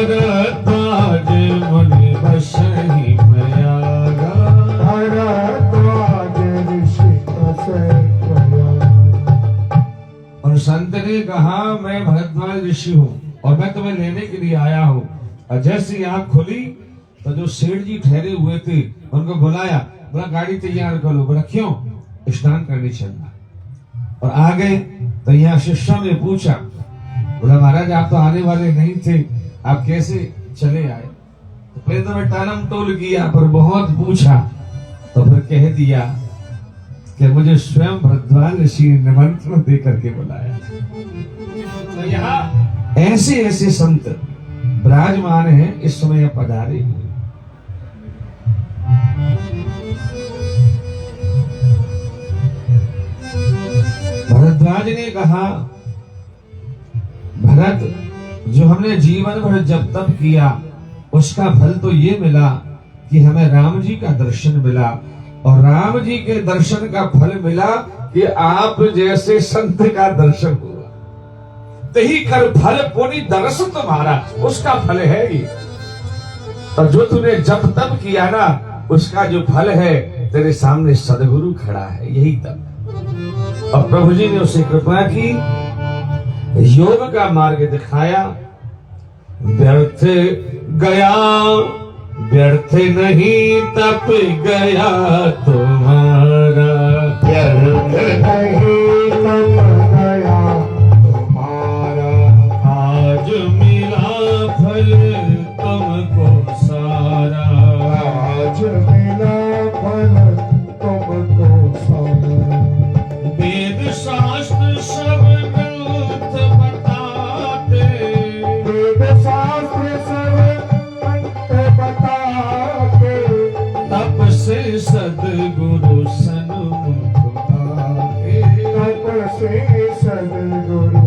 भरद्वाज मुनि बसहि प्रयागा, भरद्वाज ऋषि बसहि प्रयागा। और संत ने कहा मैं भरद्वाज ऋषि हूँ और मैं तुम्हें लेने के लिए आया हूँ। और जैसे आँख खुली तो जो सेठ जी ठहरे हुए थे उनको बुलाया, बोला गाड़ी तैयार करो। बोला क्यों? स्नान करने चलना। और आ गए तो यहाँ शिष्यों ने पूछा, बोला महाराज आप तो आने वाले नहीं थे, आप कैसे चले आए? तो पहले तो मैं टालम टोल किया पर बहुत पूछा तो फिर कह दिया कि मुझे स्वयं भरद्वाज ऋषि ने निमंत्रण दे करके बुलाया। तो यहाँ ऐसे ऐसे संत विराजमान हैं, इस समय यह पधारे हुए। भरद्वाज ने कहा, भरत जो हमने जीवन भर जब तप किया उसका फल तो ये मिला कि हमें राम जी का दर्शन मिला, और राम जी के दर्शन का फल मिला कि आप जैसे संत का दर्शन हुआ। तही कर फल पुनि दर्श तुम्हारा, उसका फल है ये। और जो तूने जब तप किया ना उसका जो फल है, तेरे सामने सदगुरु खड़ा है, यही तप। और प्रभु जी ने उसे कृपा की, योग का मार्ग दिखाया। व्यर्थ गया व्यर्थ नहीं तप गया तुम्हारा, व्यर्थ नहीं तप गया तुम्हारा। आज मिला फल तुमको सारा, आज मिला फल तुमको सारा। वेद शास्त्र सब ग्रंथ बताते, वेद शास्त्र सब ग्रंथ बताते, तप से सद्गुरु सन्मुख आते, तप से सद्गुरु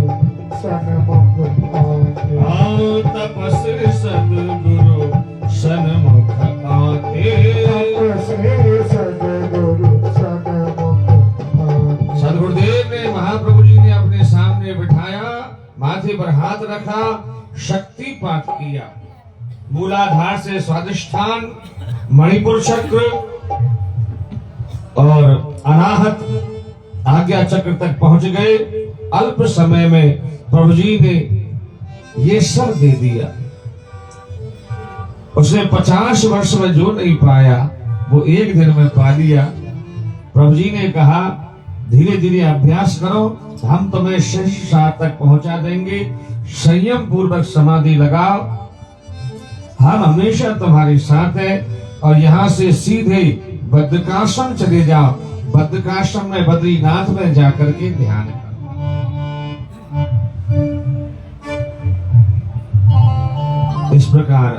सन्मुख आते। आओ तप से सद्गुरु सन्मुख आते। तप से सद्गुरु सन्मुख आते। सदगुरुदेव ने महाप्रभु जी ने अपने सामने बिठाया, माथे पर हाथ रखा, शक्ति पाठ किया। मूलाधार से स्वादिष्ठान, मणिपुर चक्र और अनाहत आज्ञा चक्र तक पहुंच गए। अल्प समय में प्रभु जी ने ये सब दे दिया। उसने 50 वर्ष में जो नहीं पाया वो एक दिन में पा लिया। प्रभु जी ने कहा धीरे धीरे अभ्यास करो, हम तुम्हें शेषशाह तक पहुंचा देंगे। संयम पूर्वक समाधि लगाओ, हम हमेशा तुम्हारे साथ है। और यहाँ से सीधे बद्रिकाश्रम चले जाओ, बद्रिकाश्रम में बद्रीनाथ में जाकर के ध्यान करो। इस प्रकार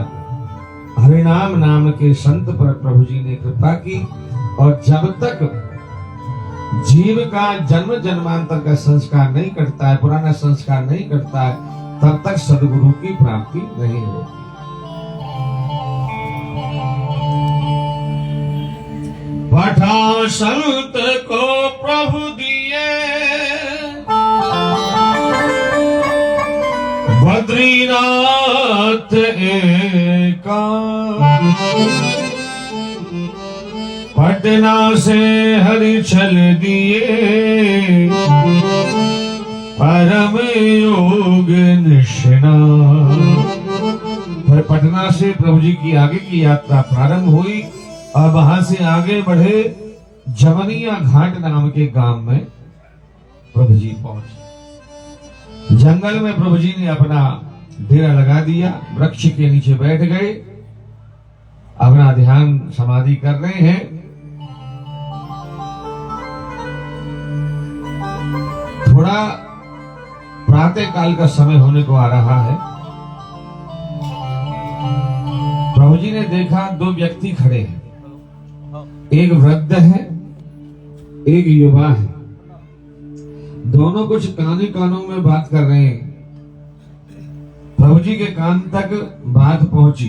हरिनाम नाम के संत पर प्रभु जी ने कृपा की। और जब तक जीव का जन्म जन्मांतर का संस्कार नहीं करता है, पुराना संस्कार नहीं करता है, तब तक सदगुरु की प्राप्ति नहीं होती। पठा संत को प्रभु दिए, बद्रीनाथ एका, पटना से हरि चल दिए, परम योग निष्णात। फिर पटना से प्रभु जी की आगे की यात्रा प्रारंभ हुई और वहां से आगे बढ़े। जवनिया घाट नाम के गांव में प्रभु जी पहुंचे। जंगल में प्रभु जी ने अपना डेरा लगा दिया, वृक्ष के नीचे बैठ गए, अपना ध्यान समाधि कर रहे हैं। थोड़ा प्रातः काल का समय होने को आ रहा है। प्रभु जी ने देखा दो व्यक्ति खड़े हैं, एक वृद्ध है, एक युवा है। दोनों कुछ कानी कानों में बात कर रहे हैं। प्रभु जी के कान तक बात पहुंची।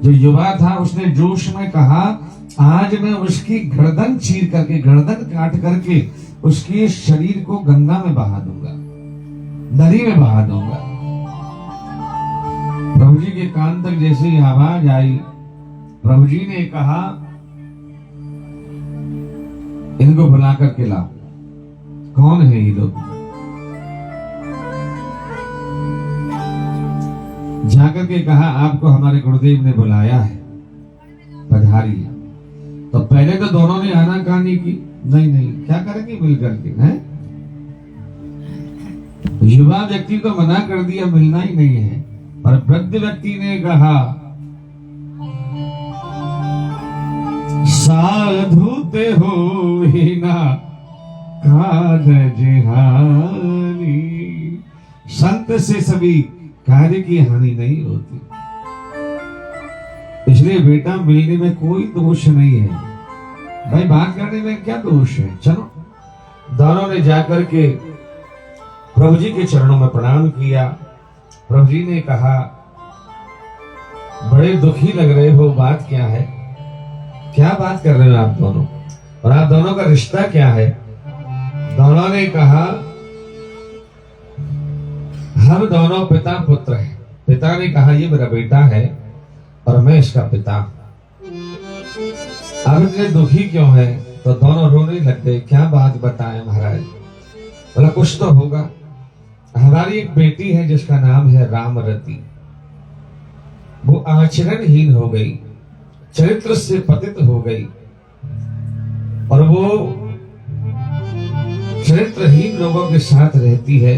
जो युवा था उसने जोश में कहा, आज मैं उसकी गर्दन चीर करके, गर्दन काट करके उसके शरीर को गंगा में बहा दूंगा। नदी में बहा दूंगा। प्रभु जी के कान तक जैसे ही आवाज आई, प्रभु जी ने कहा इनको बुला करके लाओ। कौन है ये लोग? जाकर के कहा आपको हमारे गुरुदेव ने बुलाया है, पधारिए। तो पहले तो दोनों ने आनाकानी की, नहीं नहीं क्या करेंगे मिल करके, हैं? युवा व्यक्ति को मना कर दिया, मिलना ही नहीं है। पर वृद्ध व्यक्ति ने कहा साधु ते हो ही ना काज हानि, संत से सभी कार्य की हानि नहीं होती। इसलिए बेटा मिलने में कोई दोष नहीं है भाई, बात करने में क्या दोष है। चलो। दोनों ने जाकर के प्रभु जी के चरणों में प्रणाम किया। प्रभु जी ने कहा बड़े दुखी लग रहे हो, बात क्या है? क्या बात कर रहे हो आप दोनों, और आप दोनों का रिश्ता क्या है? दोनों ने कहा हम दोनों पिता पुत्र हैं। पिता ने कहा ये मेरा बेटा है और मैं इसका पिता। अब इतने दुखी क्यों है? तो दोनों रोने लग गए। क्या बात बताएं महाराज? बोला कुछ तो होगा। हमारी एक बेटी है जिसका नाम है रामरती, वो आचरणहीन हो गई, चरित्र से पतित हो गई, और वो चरित्रहीन लोगों के साथ रहती है,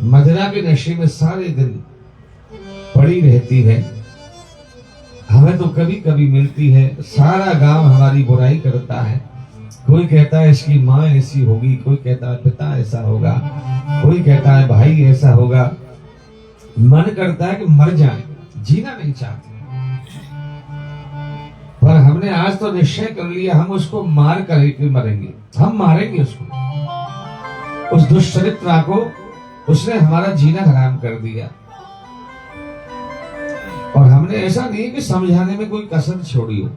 मदिरा के नशे में सारे दिन पड़ी रहती है। हमें तो कभी कभी मिलती है, सारा गांव हमारी बुराई करता है। कोई कहता है इसकी माँ ऐसी होगी, कोई कहता है पिता ऐसा होगा, कोई कहता है भाई ऐसा होगा। मन करता है कि मर जाए, जीना नहीं चाहते। पर हमने आज तो निश्चय कर लिया हम उसको मार कर मरेंगे, हम मारेंगे उसको। उस दुष्चरित्रा को उसने हमारा जीना हराम कर दिया। और हमने ऐसा नहीं कि समझाने में कोई कसर छोड़ी हो,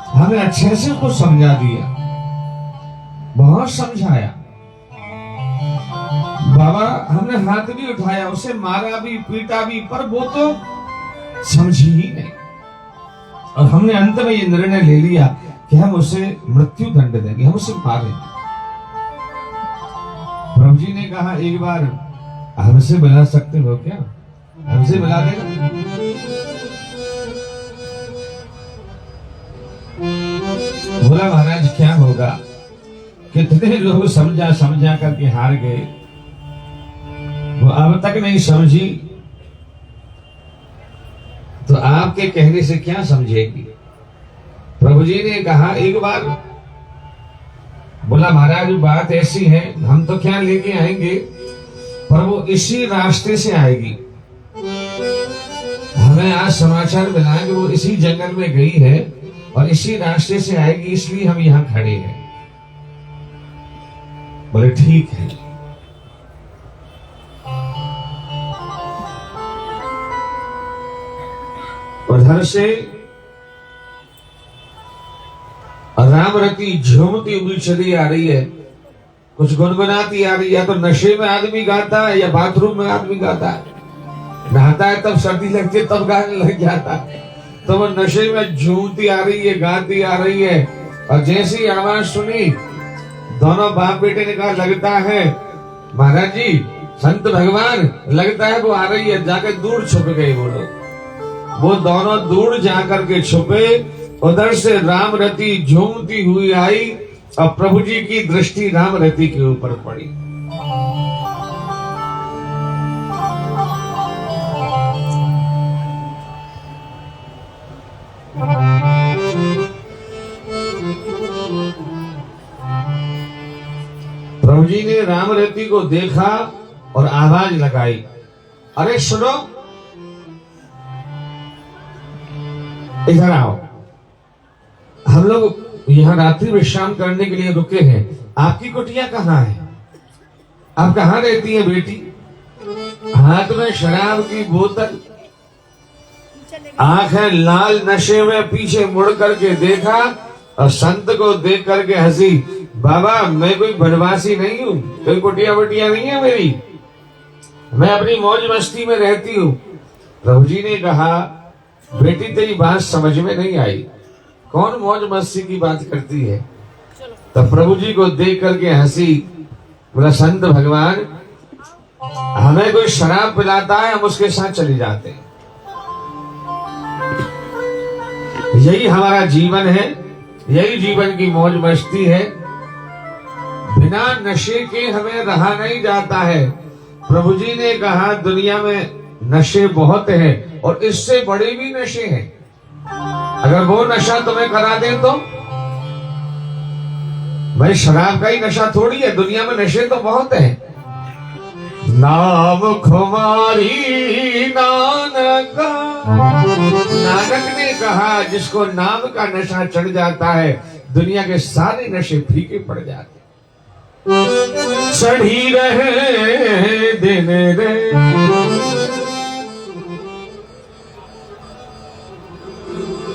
हमें अच्छे से उसको समझा दिया, बहुत समझाया। बाबा हमने हाथ भी उठाया, उसे मारा भी, पीटा भी, पर वो तो समझी ही नहीं। और हमने अंत में ये निर्णय ले लिया कि हम उसे मृत्यु दंड देंगे, हम उसे मारेंगे। प्रभु जी ने कहा एक बार हमसे मिला सकते हो क्या? हमसे मिला देगा? बोला महाराज क्या होगा, कितने लोग समझा समझा करके हार गए, वो अब तक नहीं समझी, तो आपके कहने से क्या समझेगी? प्रभु जी ने कहा एक बार, बोला महाराज बात ऐसी है, हम तो क्या लेके आएंगे, पर वो इसी रास्ते से आएगी। हमें आज समाचार मिला कि वो इसी जंगल में गई है और इसी रास्ते से आएगी, इसलिए हम यहां खड़े हैं। बोले ठीक है। उधर से रामरती झूमती हुई चली आ रही है, कुछ गुनगुनाती आ रही है। या तो नशे में आदमी गाता है या बाथरूम में आदमी गाता है, नहाता है तब सर्दी लगती है तब गाने लग जाता है। तो वो नशे में झूमती आ रही है, गाती आ रही है। और जैसी आवाज सुनी, दोनों बाप बेटे ने कहा लगता है महाराज जी संत भगवान, लगता है वो आ रही है। जाकर दूर छुप गए वो लोग, वो दोनों दूर जाकर के छुपे। उधर से रामरती झूमती हुई आई और प्रभु जी की दृष्टि रामरती के ऊपर पड़ी। प्रभु जी ने रामरती को देखा और आवाज लगाई, अरे सुनो, इधर आओ, हम लोग यहाँ रात्रि विश्राम करने के लिए रुके हैं। आपकी कुटिया कहाँ है? आप कहाँ रहती है बेटी? हाथ में शराब की बोतल, आंखें लाल, नशे में पीछे मुड़ करके देखा और संत को देख करके हंसी। बाबा मैं कोई बनवासी नहीं हूँ, कोई कुटिया वटिया नहीं है मेरी। मैं अपनी मौज मस्ती में रहती हूँ। प्रभु जी ने कहा, बेटी तेरी बात समझ में नहीं आई, कौन मौज मस्ती की बात करती है? तो प्रभु जी को देख करके हंसी, बोला संत भगवान, हमें कोई शराब पिलाता है, हम उसके साथ चले जाते हैं। यही हमारा जीवन है, यही जीवन की मौज मस्ती है। बिना नशे के हमें रहा नहीं जाता है। प्रभु जी ने कहा, दुनिया में नशे बहुत हैं और इससे बड़े भी नशे हैं। अगर वो नशा तुम्हें करा दे तो भाई, शराब का ही नशा थोड़ी है, दुनिया में नशे तो बहुत हैं। नाम खुमारी नानक, नानक ने कहा, जिसको नाम का नशा चढ़ जाता है, दुनिया के सारे नशे फीके पड़ जाते। चढ़ी रहे दिन रे,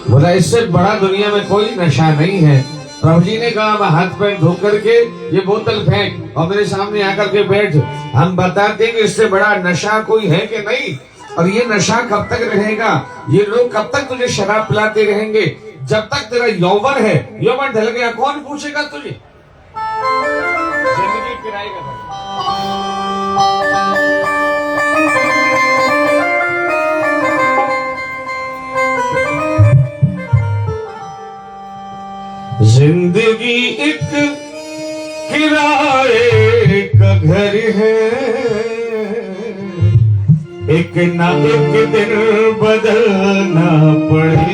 बोला इससे बड़ा दुनिया में कोई नशा नहीं है। प्रभु जी ने कहा, हाथ पैर धो करके ये बोतल फेंक और मेरे सामने आकर के बैठ, हम बताते हैं कि इससे बड़ा नशा कोई है कि नहीं। और ये नशा कब तक रहेगा? ये लोग कब तक तुझे शराब पिलाते रहेंगे? जब तक तेरा यौवन है, यौवन ढल गया कौन पूछेगा तुझे? जिंदगी किराए का घर। जिंदगी एक किराए का घर है, एक ना एक दिन बदलना पड़े।